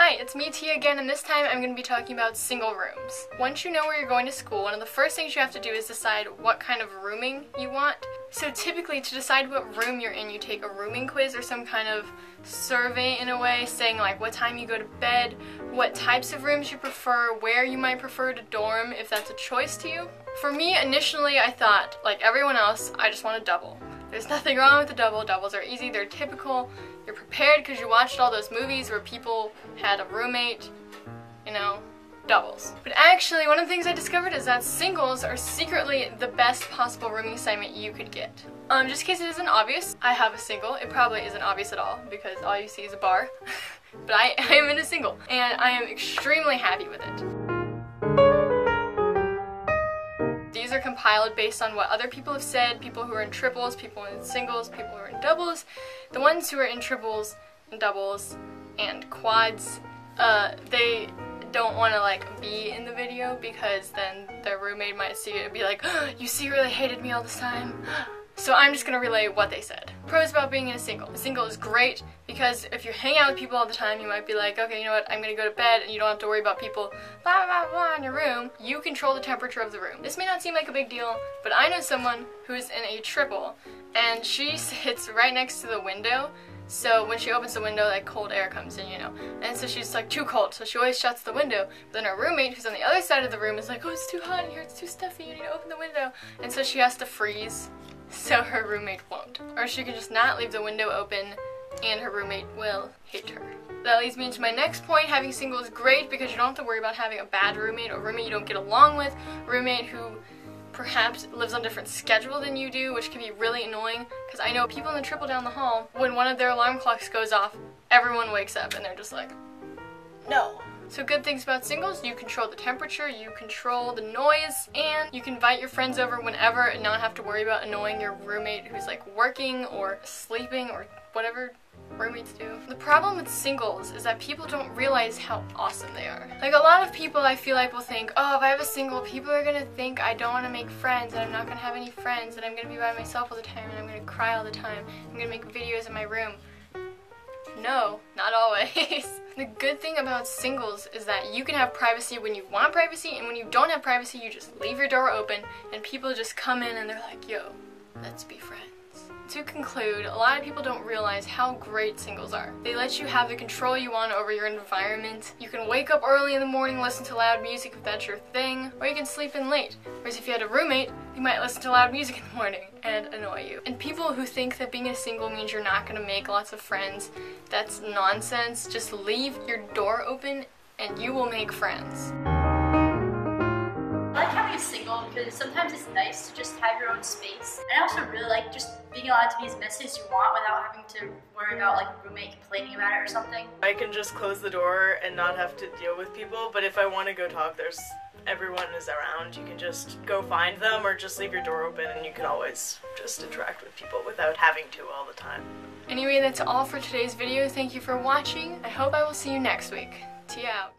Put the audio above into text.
Hi, it's me Tia again, and this time I'm going to be talking about single rooms. Once you know where you're going to school, one of the first things you have to do is decide what kind of rooming you want. So typically, to decide what room you're in, you take a rooming quiz or some kind of survey in a way, saying like what time you go to bed, what types of rooms you prefer, where you might prefer to dorm if that's a choice to you. For me, initially I thought, like everyone else, I just want a double. There's nothing wrong with a double. Doubles are easy, they're typical. You're prepared because you watched all those movies where people had a roommate, you know, doubles. But actually, one of the things I discovered is that singles are secretly the best possible rooming assignment you could get. Just in case it isn't obvious, I have a single. It probably isn't obvious at all because all you see is a bar. But I am in a single, and I am extremely happy with it. These are compiled based on what other people have said, people who are in triples, people in singles, people who are in doubles. The ones who are in triples and doubles and quads, they don't want to like be in the video because then their roommate might see it and be like, oh, you secretly hated me all this time. So I'm just going to relay what they said. Pros about being in a single. A single is great because if you hang out with people all the time, you might be like, okay, you know what, I'm going to go to bed, and you don't have to worry about people blah blah blah in your room. You control the temperature of the room. This may not seem like a big deal, but I know someone who's in a triple, and she sits right next to the window. So when she opens the window, like cold air comes in, you know. And so she's like too cold, so she always shuts the window. But then her roommate, who's on the other side of the room, is like, oh, it's too hot in here, it's too stuffy, you need to open the window. And so she has to freeze, so her roommate won't. Or she can just not leave the window open, and her roommate will hate her. That leads me into my next point. Having single is great because you don't have to worry about having a bad roommate or a roommate you don't get along with, a roommate who perhaps lives on a different schedule than you do, which can be really annoying because I know people in the triple down the hall, when one of their alarm clocks goes off, everyone wakes up and they're just like, no. So good things about singles, you control the temperature, you control the noise, and you can invite your friends over whenever and not have to worry about annoying your roommate who's like working or sleeping or whatever roommates do. The problem with singles is that people don't realize how awesome they are. Like a lot of people I feel like will think, oh, if I have a single, people are gonna think I don't want to make friends, and I'm not gonna have any friends, and I'm gonna be by myself all the time, and I'm gonna cry all the time, I'm gonna make videos in my room. No, not always. The good thing about singles is that you can have privacy when you want privacy, and when you don't have privacy, you just leave your door open, and people just come in and they're like, yo, let's be friends. To conclude, a lot of people don't realize how great singles are. They let you have the control you want over your environment. You can wake up early in the morning, listen to loud music if that's your thing, or you can sleep in late. Whereas if you had a roommate, you might listen to loud music in the morning and annoy you. And people who think that being a single means you're not going to make lots of friends, that's nonsense. Just leave your door open and you will make friends. I like having a single because sometimes it's nice to just have your own space. And I also really like just being allowed to be as messy as you want without having to worry about like a roommate complaining about it or something. I can just close the door and not have to deal with people, but if I want to go talk, everyone is around. You can just go find them or just leave your door open, and you can always just interact with people without having to all the time. Anyway, that's all for today's video. Thank you for watching. I hope I will see you next week. Tia out.